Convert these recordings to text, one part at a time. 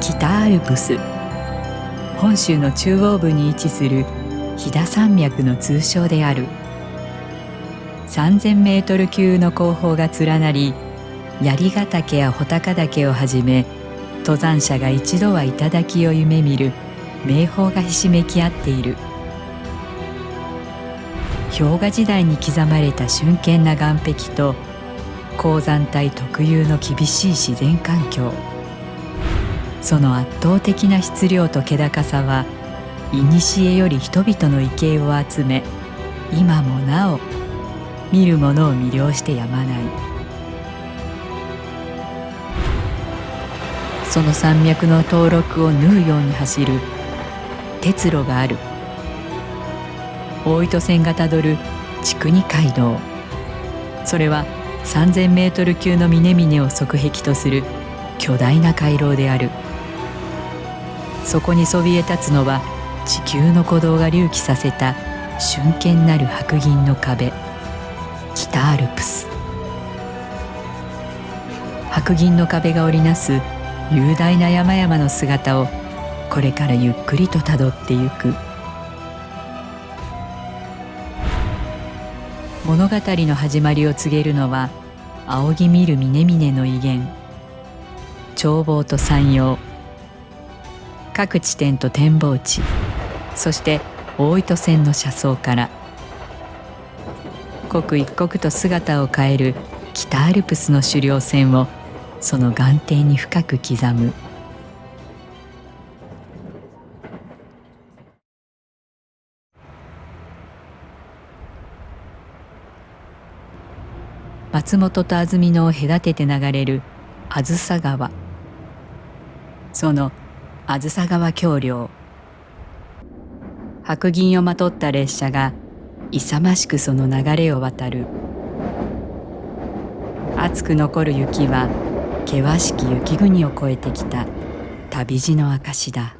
北アルプス、本州の中央部に位置する飛騨山脈の通称である。3000メートル級の高峰が連なり、槍ヶ岳や穂高岳をはじめ、登山者が一度は頂を夢見る名峰がひしめき合っている。氷河時代に刻まれた峻健な岩壁と高山帯特有の厳しい自然環境、その圧倒的な質量と気高さは、古より人々の畏敬を集め、今もなお見る者を魅了してやまない。その山脈の登録を縫うように走る鉄路がある。大糸線がたどる筑二街道。それは3000メートル級の峰々を側壁とする巨大な回廊である。そこにそびえ立つのは、地球の鼓動が隆起させた峻健なる白銀の壁、北アルプス。白銀の壁が織りなす雄大な山々の姿を、これからゆっくりとたどってゆく。物語の始まりを告げるのは、仰ぎ見る峰々の威厳、眺望と山陽、各地点と展望地、そして大糸線の車窓から、刻一刻と姿を変える北アルプスの主稜線を、その眼底に深く刻む。松本と安曇野を隔てて流れるあずさ川。そのあずさ川橋梁、白銀をまとった列車が勇ましくその流れを渡る。熱く残る雪は、険しき雪国を越えてきた旅路の証だ。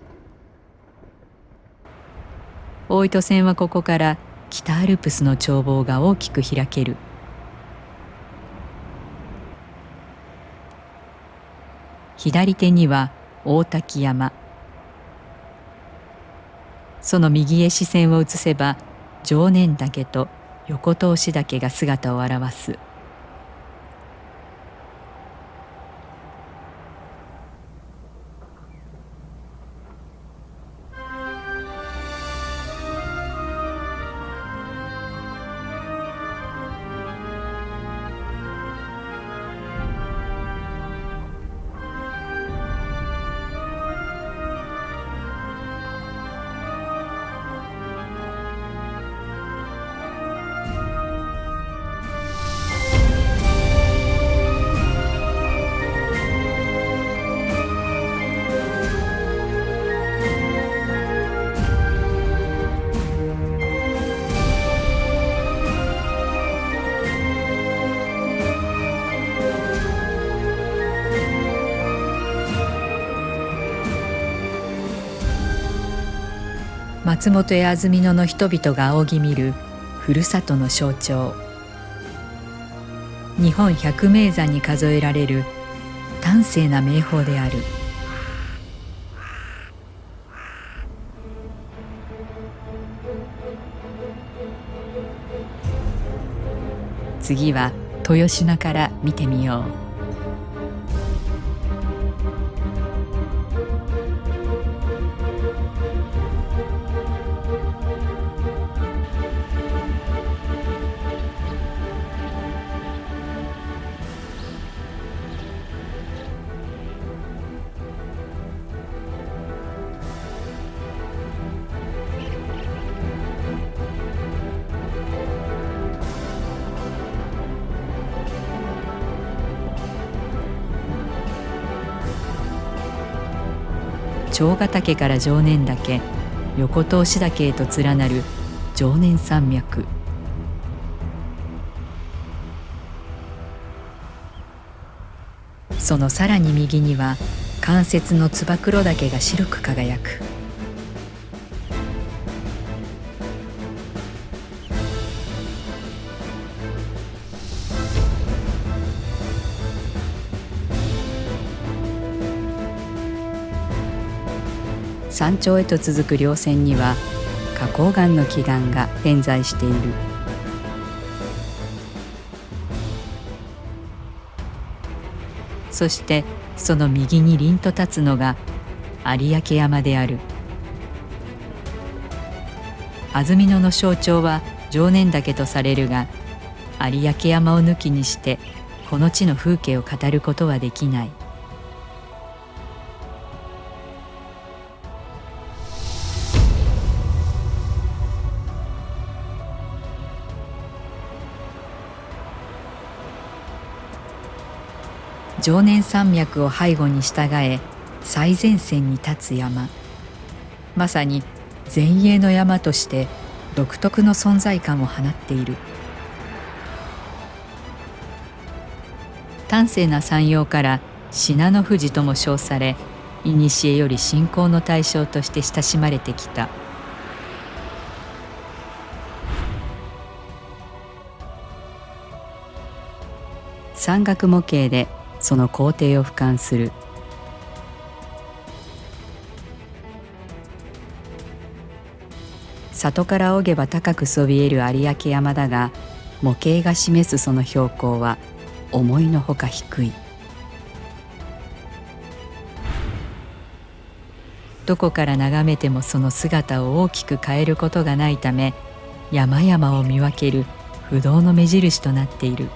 大糸線はここから北アルプスの眺望が大きく開ける。左手には大滝山、その右へ視線を移せば、常念岳と横通し岳が姿を現す。松本や安曇野の人々が仰ぎ見るふるさとの象徴、日本百名山に数えられる端正な名峰である。次は豊島から見てみよう。長ヶ岳から常念岳、横通し岳へと連なる常念山脈。そのさらに右には関節の燕岳が白く輝く。山頂へと続く稜線には花崗岩の奇岩が点在している。そしてその右に凛と立つのが有明山である。安曇野の象徴は常念岳とされるが、有明山を抜きにしてこの地の風景を語ることはできない。常念山脈を背後に従え最前線に立つ山、まさに前衛の山として独特の存在感を放っている。端正な山容から信濃富士とも称され、古より信仰の対象として親しまれてきた。山岳模型でその工程を俯瞰する。里から仰げば高くそびえる有明山だが、模型が示すその標高は思いのほか低い。どこから眺めてもその姿を大きく変えることがないため、山々を見分ける不動の目印となっている。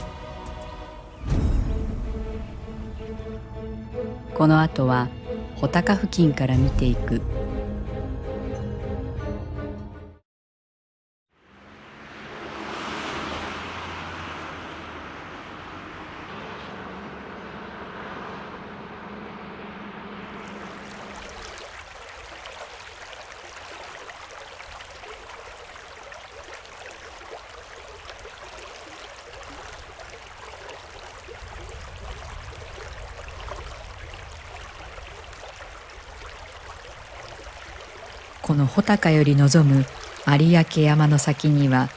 この後は穂高付近から見ていく。この穂高より望む有明山の先には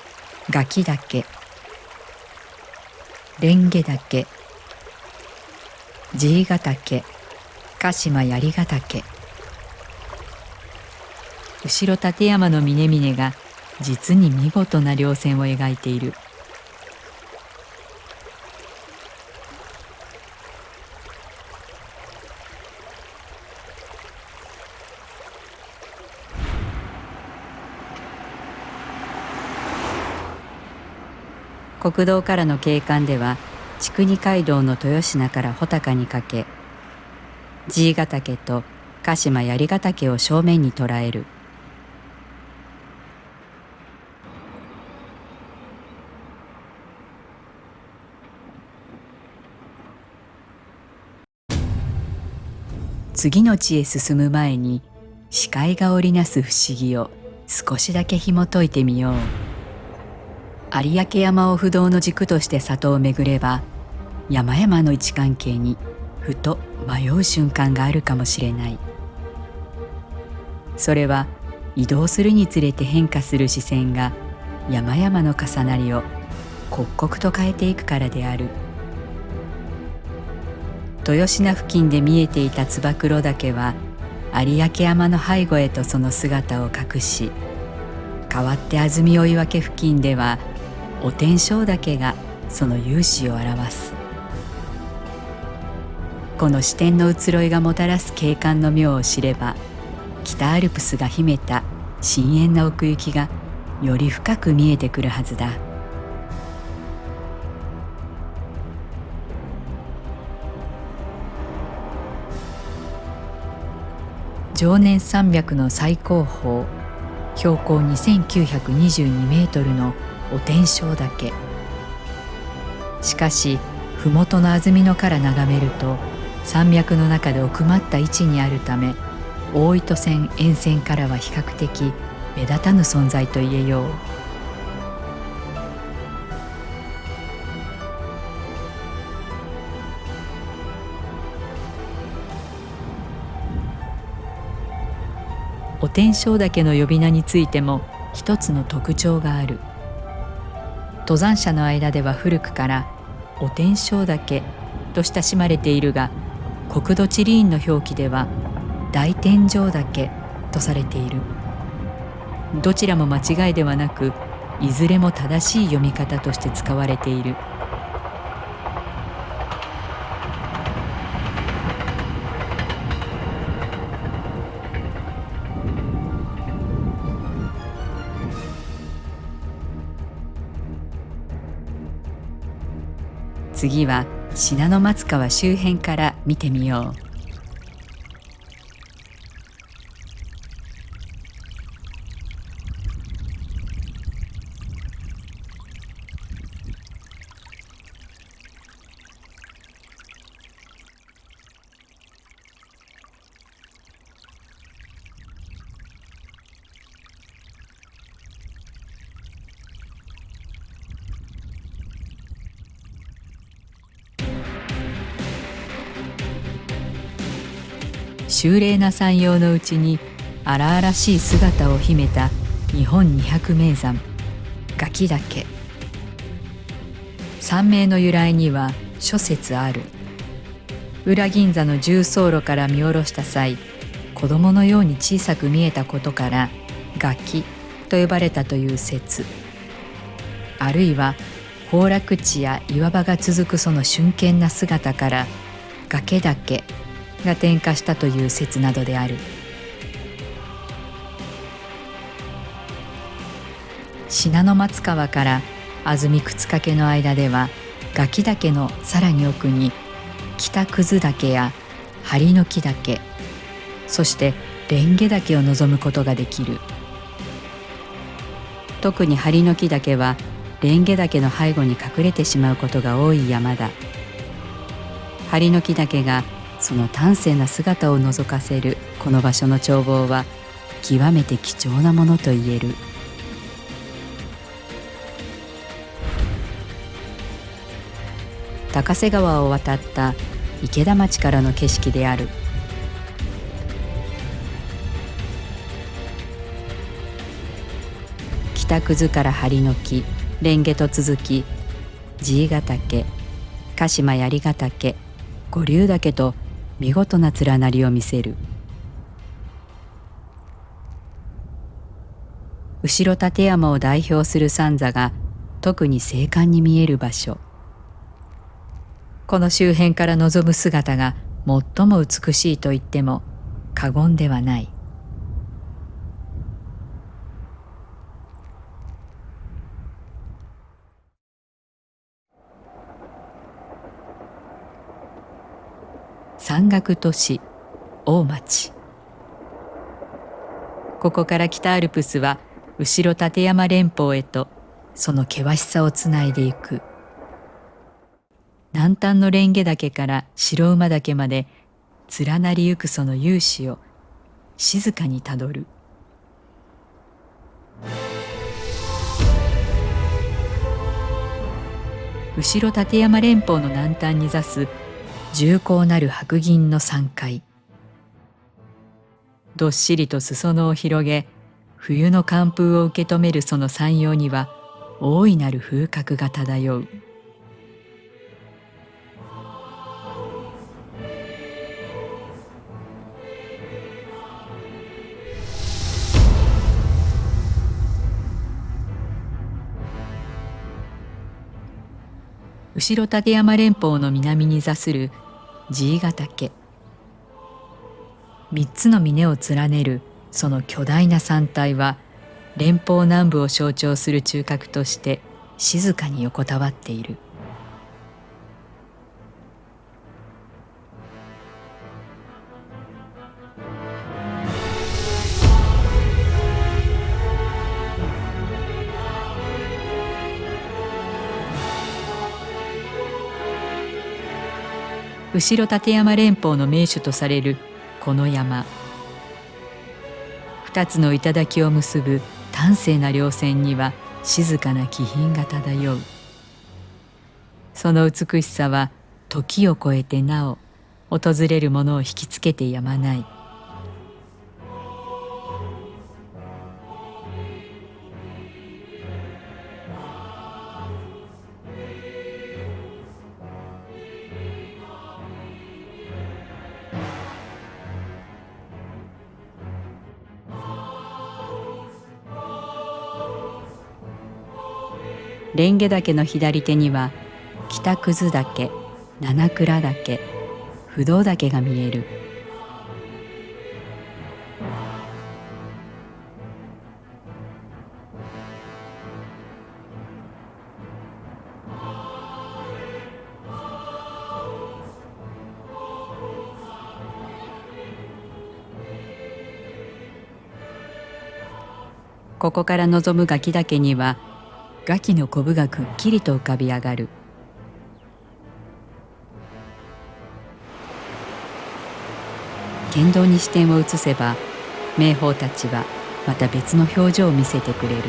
餓鬼岳、蓮華岳、爺ヶ岳、鹿島槍ヶ岳、後ろ立山の峰々が実に見事な稜線を描いている。国道からの景観では、筑二街道の豊品から穂高にかけ、爺ヶ岳と鹿島槍ヶ岳を正面に捉える。次の地へ進む前に、視界が織りなす不思議を少しだけ紐解いてみよう。有明山を不動の軸として里を巡れば、山々の位置関係にふと迷う瞬間があるかもしれない。それは移動するにつれて変化する視線が山々の重なりを刻々と変えていくからである。豊品付近で見えていた燕岳は有明山の背後へとその姿を隠し、代わって安曇追分付近ではお天正岳がその雄姿を表す。この視点の移ろいがもたらす景観の妙を知れば、北アルプスが秘めた深遠な奥行きがより深く見えてくるはずだ。常念山脈の最高峰、標高2922メートルのお天正岳。しかし麓の安曇野から眺めると、山脈の中で奥まった位置にあるため、大糸線沿線からは比較的目立たぬ存在と言えよう。お天正岳の呼び名についても一つの特徴がある。登山者の間では古くからお天正岳と親しまれているが、国土地理院の表記では大天正岳とされている。どちらも間違いではなく、いずれも正しい読み方として使われている。次は信濃松川周辺から見てみよう。秀麗な山容のうちに荒々しい姿を秘めた日本二百名山餓鬼岳。山名の由来には諸説ある。裏銀座の重走路から見下ろした際、子供のように小さく見えたことから餓鬼と呼ばれたという説、あるいは崩落地や岩場が続くその峻健な姿から崖岳が転化したという説などである。信濃松川から安住靴掛の間では、餓鬼岳のさらに奥に北葛岳や針の木岳、そして蓮華岳を望むことができる。特に針の木岳は蓮華岳の背後に隠れてしまうことが多い山だ。針の木岳がその端正な姿を覗かせるこの場所の眺望は極めて貴重なものと言える。高瀬川を渡った池田町からの景色である。北葛から針の木、蓮華と続き、爺ヶ岳、鹿島槍ヶ岳、五竜岳と見事な連なりを見せる。後ろ立山を代表する三座が特に精悍に見える場所。この周辺から望む姿が最も美しいと言っても過言ではない。山岳都市大町。ここから北アルプスは後ろ立山連峰へとその険しさをつないでいく。南端の蓮華岳から白馬岳まで連なりゆくその雄姿を静かにたどる。後ろ立山連峰の南端に座す重厚なる白銀の山塊。どっしりと裾野を広げ、冬の寒風を受け止めるその山容には大いなる風格が漂う。後ろ立山連峰の南に座する爺ヶ岳。三つの峰を連ねるその巨大な山体は連峰南部を象徴する中核として静かに横たわっている。後ろ立山連峰の名手とされるこの山、二つの頂を結ぶ端正な稜線には静かな気品が漂う。その美しさは時を超えてなお訪れる者を引きつけてやまない。蓮華岳の左手には北葛岳、七倉岳、不動岳が見える。ここから望む餓鬼岳には餓鬼のコブがくっきりと浮かび上がる。県道に視点を移せば名峰たちはまた別の表情を見せてくれる。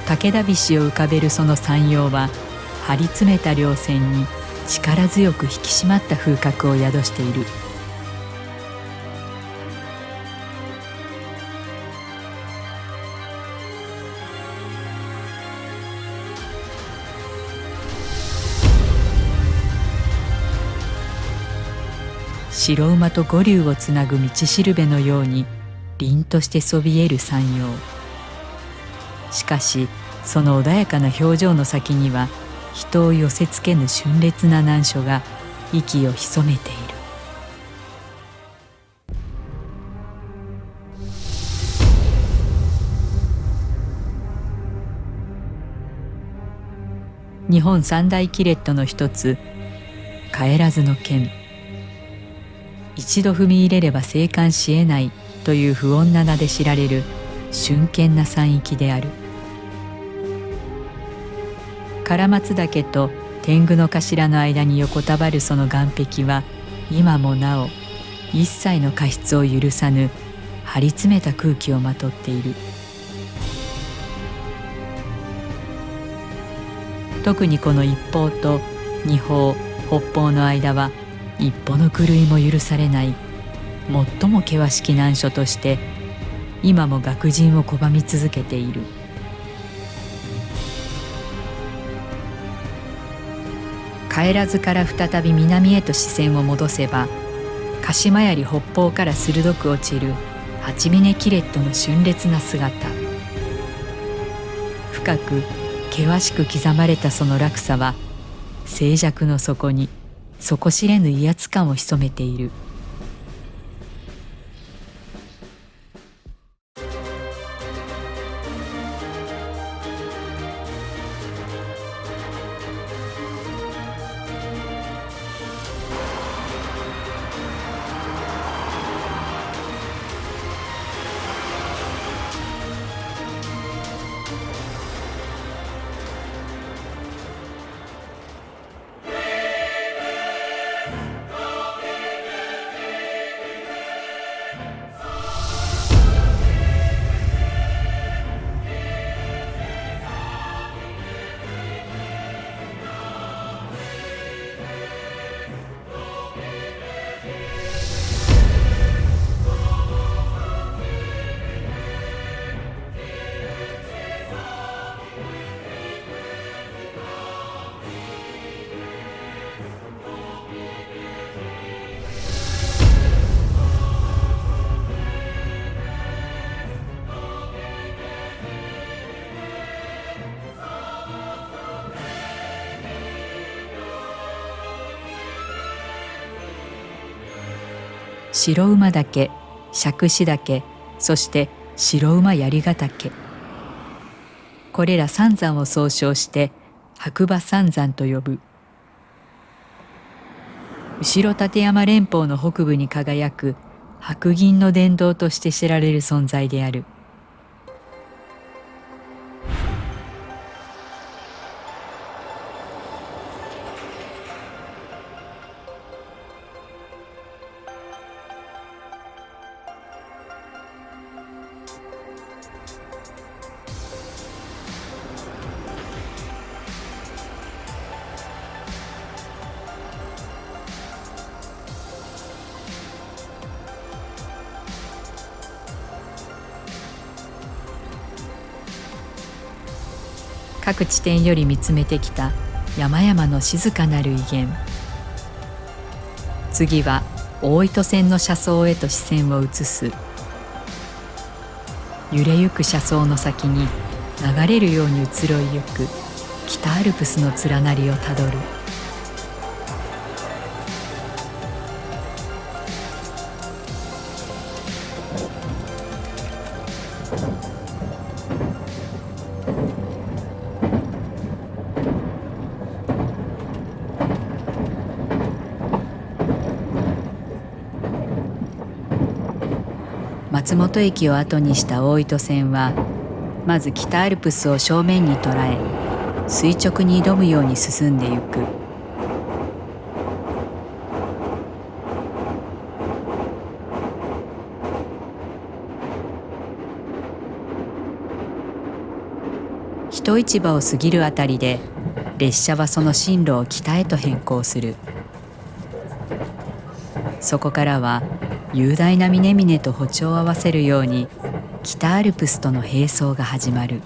武田菱を浮かべるその山陽は張り詰めた稜線に力強く引き締まった風格を宿している。白馬と五竜をつなぐ道しるべのように凛としてそびえる山陽。しかしその穏やかな表情の先には人を寄せつけぬ峻烈な難所が息を潜めている。日本三大キレットの一つ帰らずの剣。一度踏み入れれば生還し得ないという不穏な名で知られる峻険な山域である。唐松岳と天狗の頭の間に横たわるその岩壁は今もなお一切の過失を許さぬ張り詰めた空気をまとっている。特にこの一方と二方北方の間は一歩の狂いも許されない最も険しき難所として今も学人を拒み続けている。帰らずから再び南へと視線を戻せば鹿島槍北方から鋭く落ちる八峰キレットの峻烈な姿。深く険しく刻まれたその落差は静寂の底に底知れぬ威圧感を潜めている。白馬岳、杓子岳、そして白馬槍ヶ岳。これら三山を総称して白馬三山と呼ぶ。後ろ立山連峰の北部に輝く白銀の殿堂として知られる存在である。各地点より見つめてきた山々の静かなる威厳。次は大糸線の車窓へと視線を移す。揺れゆく車窓の先に流れるように移ろいゆく北アルプスの連なりをたどる。松本駅を後にした大糸線はまず北アルプスを正面に捉え垂直に挑むように進んでゆく。人市場を過ぎるあたりで列車はその進路を北へと変更する。そこからは雄大な峰々と歩調を合わせるように北アルプスとの並走が始まる。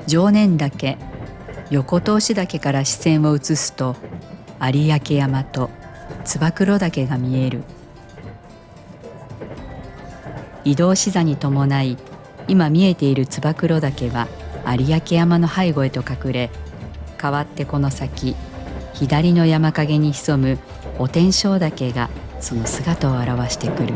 常念岳、横通し岳から視線を移すと有明山と燕岳が見える。移動視座に伴い今見えている燕岳は有明山の背後へと隠れ、代わってこの先左の山陰に潜むお天正岳がその姿を現してくる。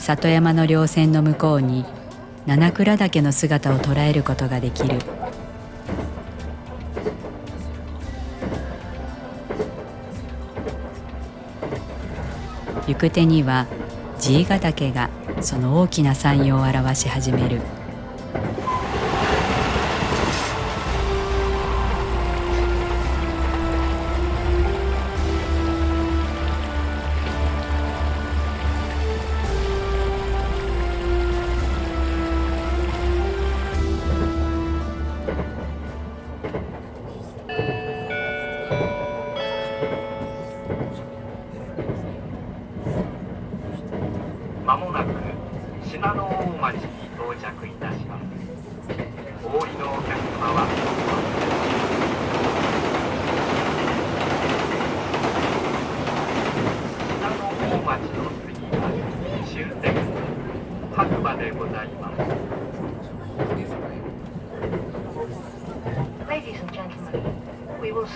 里山の稜線の向こうに七倉岳の姿を捉えることができる。行く手には爺ヶ岳がその大きな山容を表し始める。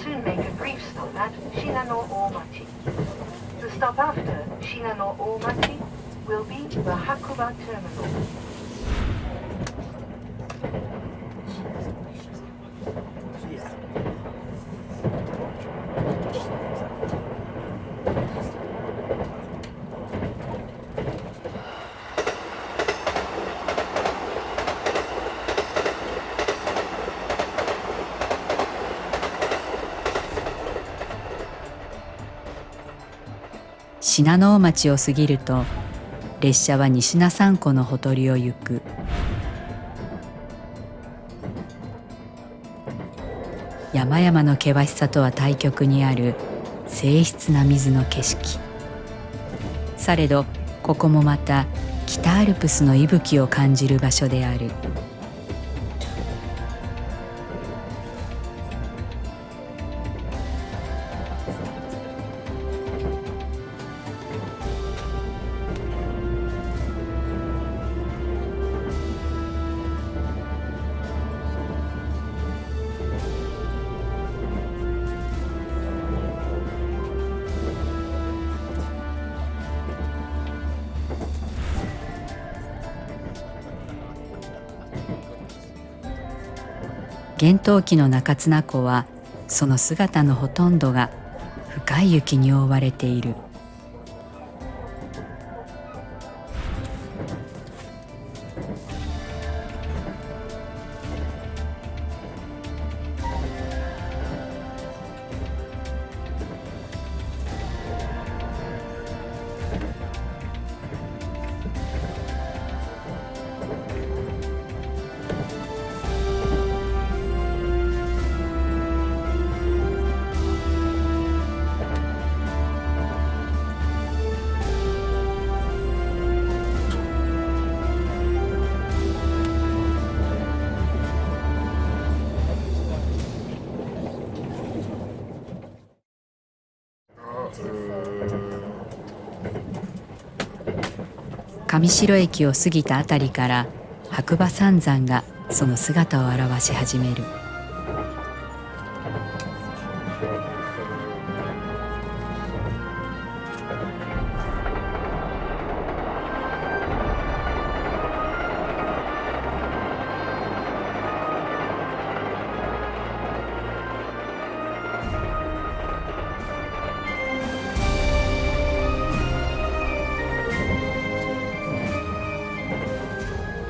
soon make a brief stop at Shinano Omachi. The stop after Shinano Omachi will be the Hakuba Terminal. 信濃町を過ぎると列車は西名山湖のほとりを行く。山々の険しさとは対極にある静謐な水の景色。されどここもまた北アルプスの息吹を感じる場所である。厳冬期の中綱湖はその姿のほとんどが深い雪に覆われている。上白駅を過ぎたあたりから白馬三山がその姿を現し始める。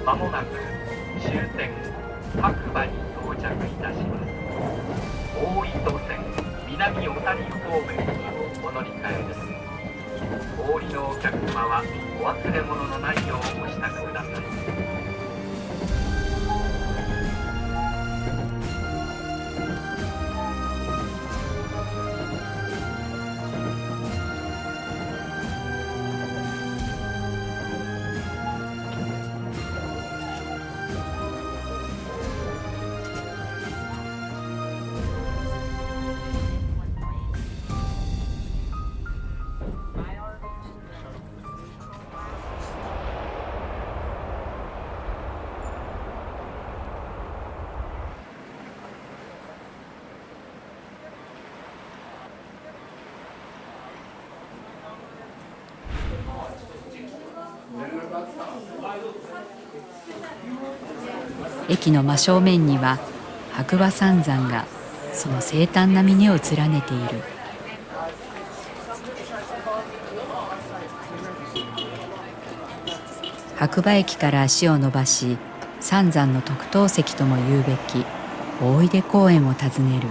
まもなく終点白馬に到着いたします。大糸線南小谷方面にお乗り換えです。お降りのお客様はお忘れ物のないようご支度ください。駅の真正面には白馬三山がその晴淡な峰を連ねている。白馬駅から足を伸ばし三山の特等席とも言うべき大出公園を訪ねる。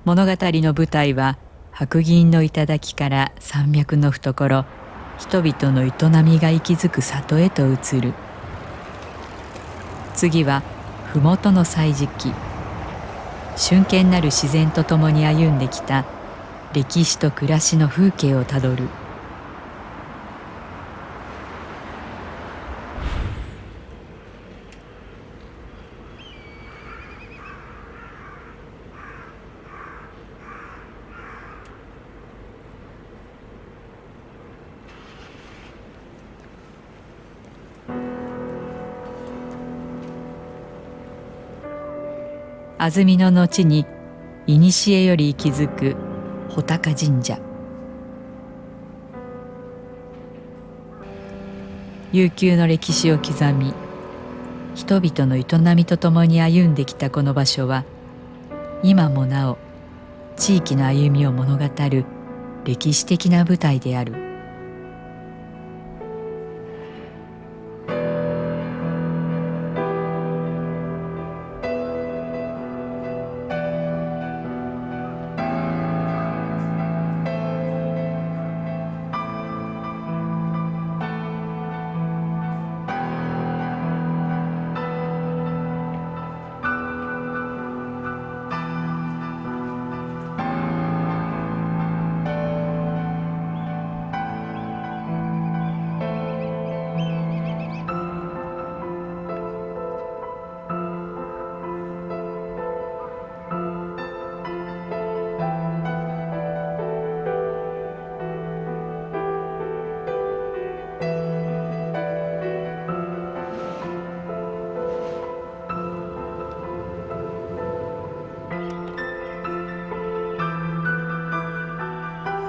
物語の舞台は白銀の頂から山脈の懐、人々の営みが息づく里へと移る。次は麓の歳時記、峻健なる自然とともに歩んできた歴史と暮らしの風景をたどる。安曇野の地に古より息づく穂高神社。悠久の歴史を刻み、人々の営みとともに歩んできたこの場所は、今もなお地域の歩みを物語る歴史的な舞台である。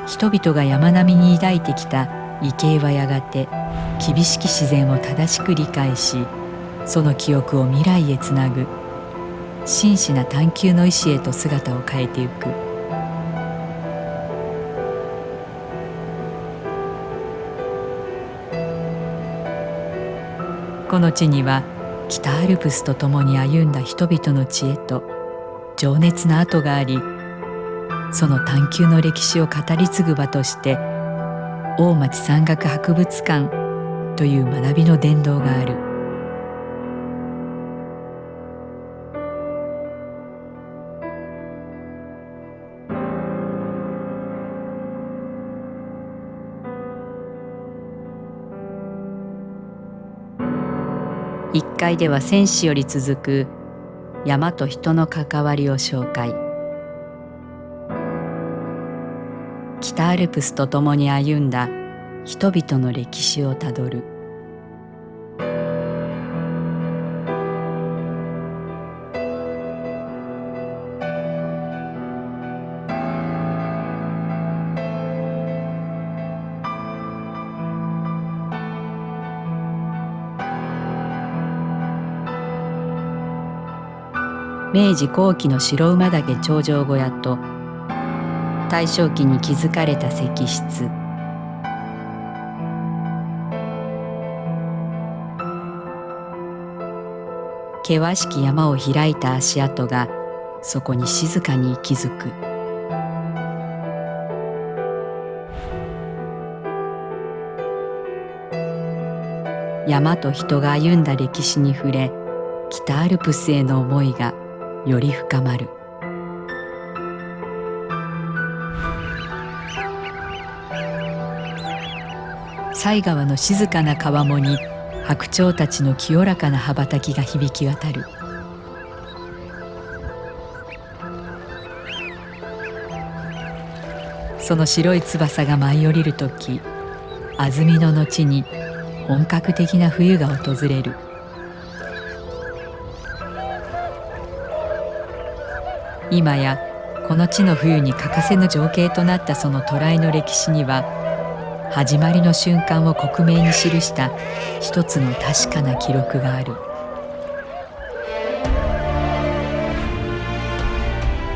人々が山並みに抱いてきた畏敬はやがて厳しき自然を正しく理解し、その記憶を未来へつなぐ真摯な探求の意志へと姿を変えてゆく。この地には北アルプスとともに歩んだ人々の知恵と情熱の跡があり、その探求の歴史を語り継ぐ場として大町山岳博物館という学びの殿堂がある。1階では戦史より続く山と人の関わりを紹介。北アルプスとともに歩んだ人々の歴史をたどる。明治後期の白馬岳頂上小屋と大正期に築かれた石室、険しき山を開いた足跡がそこに静かに息づく。山と人が歩んだ歴史に触れ、北アルプスへの思いがより深まる。犀川の静かな川面に白鳥たちの清らかな羽ばたきが響き渡る。その白い翼が舞い降りるとき、安曇野の地に本格的な冬が訪れる。今やこの地の冬に欠かせぬ情景となったその渡来の歴史には、始まりの瞬間を克明に記した一つの確かな記録がある。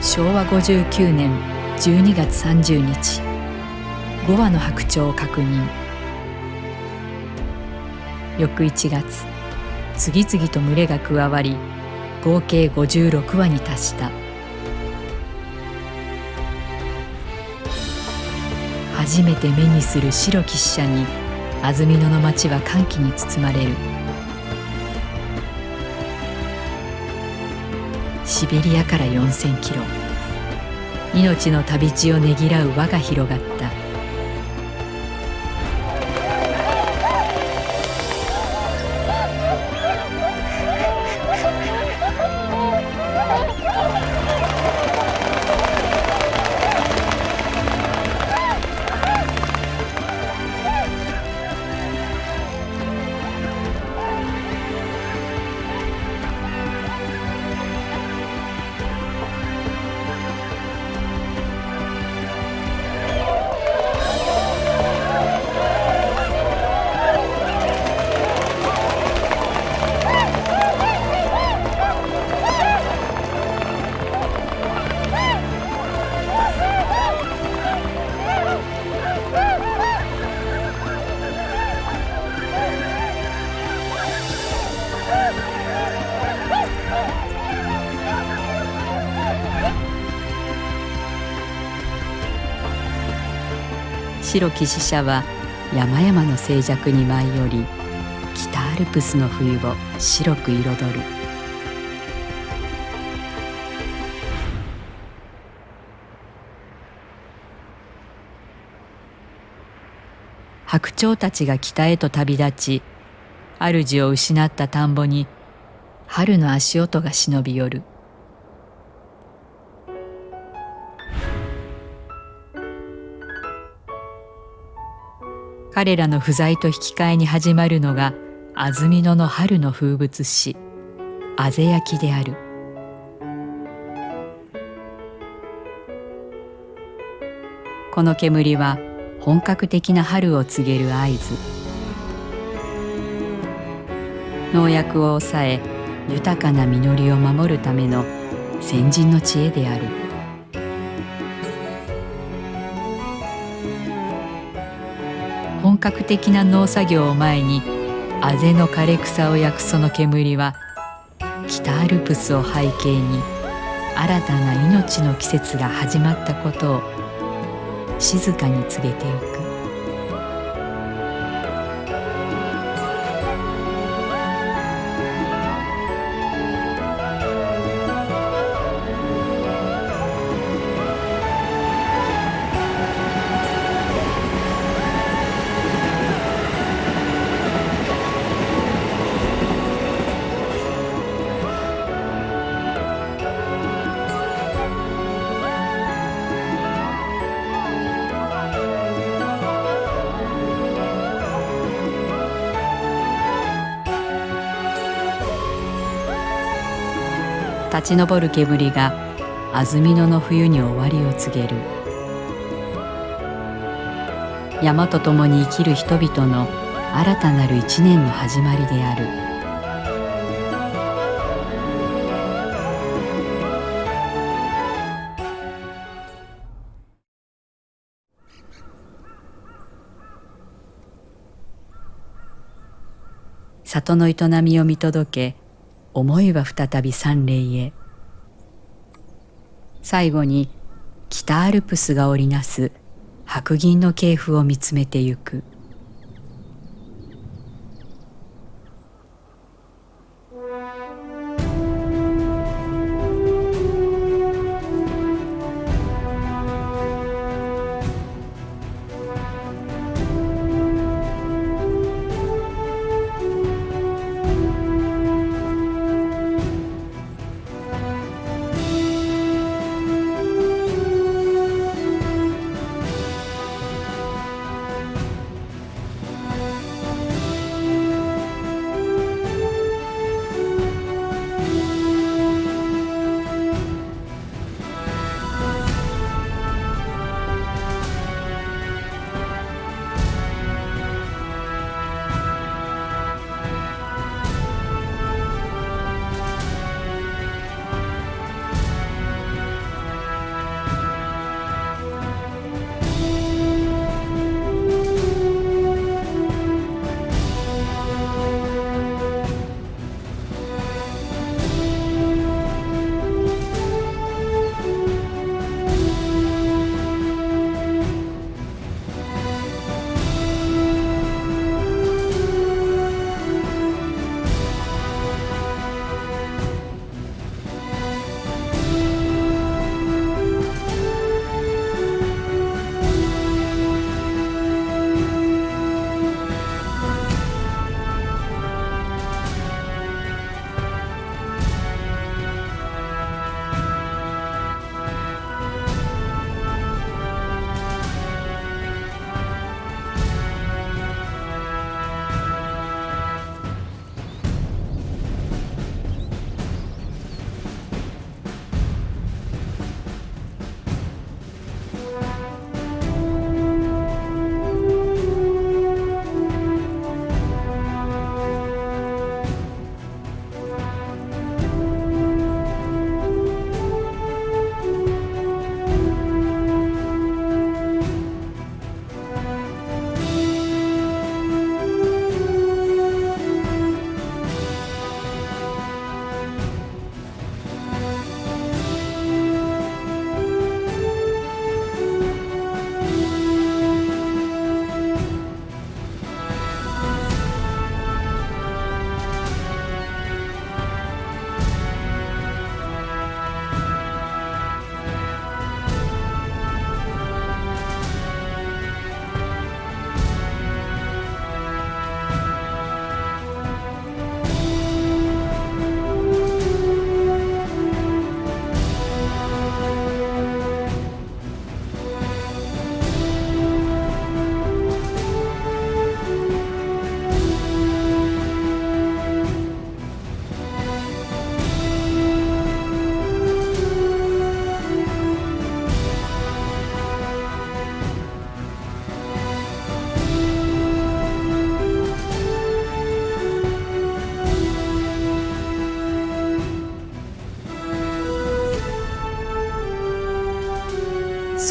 昭和59年12月30日、5羽の白鳥を確認。翌1月、次々と群れが加わり、合計56羽に達した。初めて目にする白き使者に安曇野の町は歓喜に包まれる。シベリアから4000キロ、命の旅路をねぎらう輪が広がった。白き使者は山々の静寂に舞い降り、北アルプスの冬を白く彩る。白鳥たちが北へと旅立ち、主を失った田んぼに春の足音が忍び寄る。彼らの不在と引き換えに始まるのが安曇野の春の風物詩、あぜ焼きである。この煙は本格的な春を告げる合図。農薬を抑え豊かな実りを守るための先人の知恵である。本格的な農作業を前にあぜの枯れ草を焼くその煙は、北アルプスを背景に新たな命の季節が始まったことを静かに告げてゆく。立ち上る煙が安曇野の冬に終わりを告げる。山と共に生きる人々の新たなる一年の始まりである。里の営みを見届け、思いは再び山嶺へ。最後に北アルプスが織りなす白銀の系譜を見つめてゆく。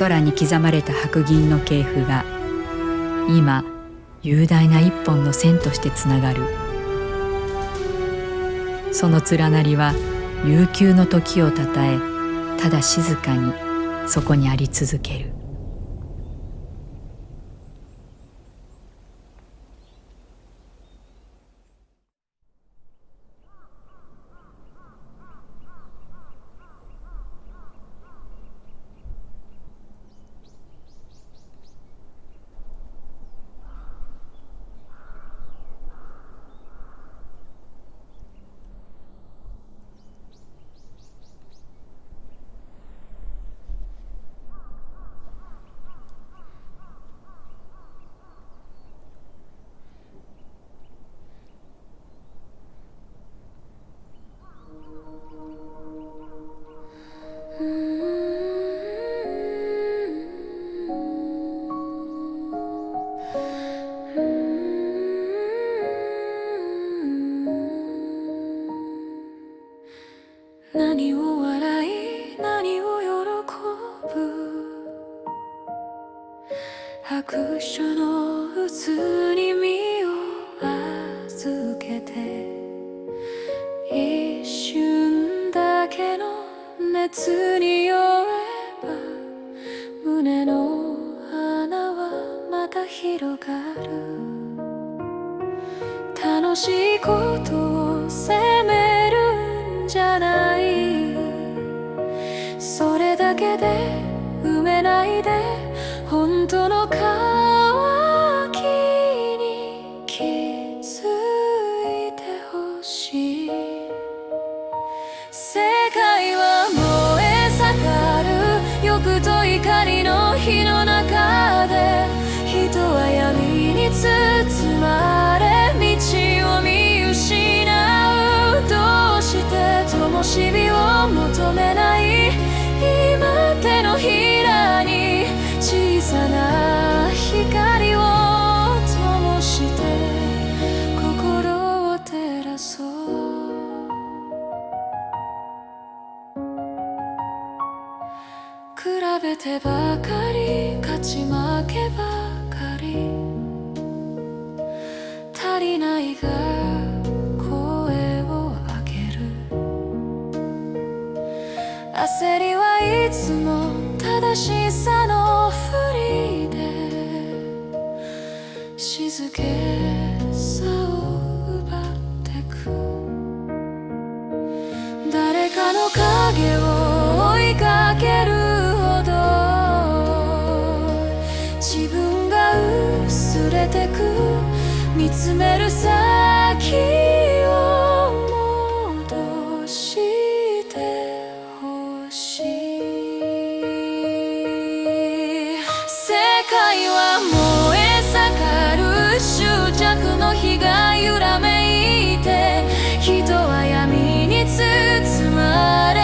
空に刻まれた白銀の系譜が今雄大な一本の線としてつながる。その連なりは悠久の時をたたえ、ただ静かにそこにあり続ける。何を笑い何を喜ぶ、白書の渦に身を預けて、一瞬だけの熱に酔えば胸の穴はまた広がる。楽しいことを責めるんじゃない、それだけで埋めないで本当の渇きに気づいてほしい。世界は燃え盛る欲と怒りの火の中で、人は闇に包まれ道を見失う。どうして灯火を求めない、今手のひらに小さな光を灯して心を照らそう。比べてばかり勝ち負けばかり、足りないが声を上げる。焦りはいつも正しさのふりで、静けさを奪ってく。誰かの影を追いかけるほど自分が薄れてく。見つめる先を戻してほしい。世界は燃え盛る執着の火が揺らめいて、人は闇に包まれ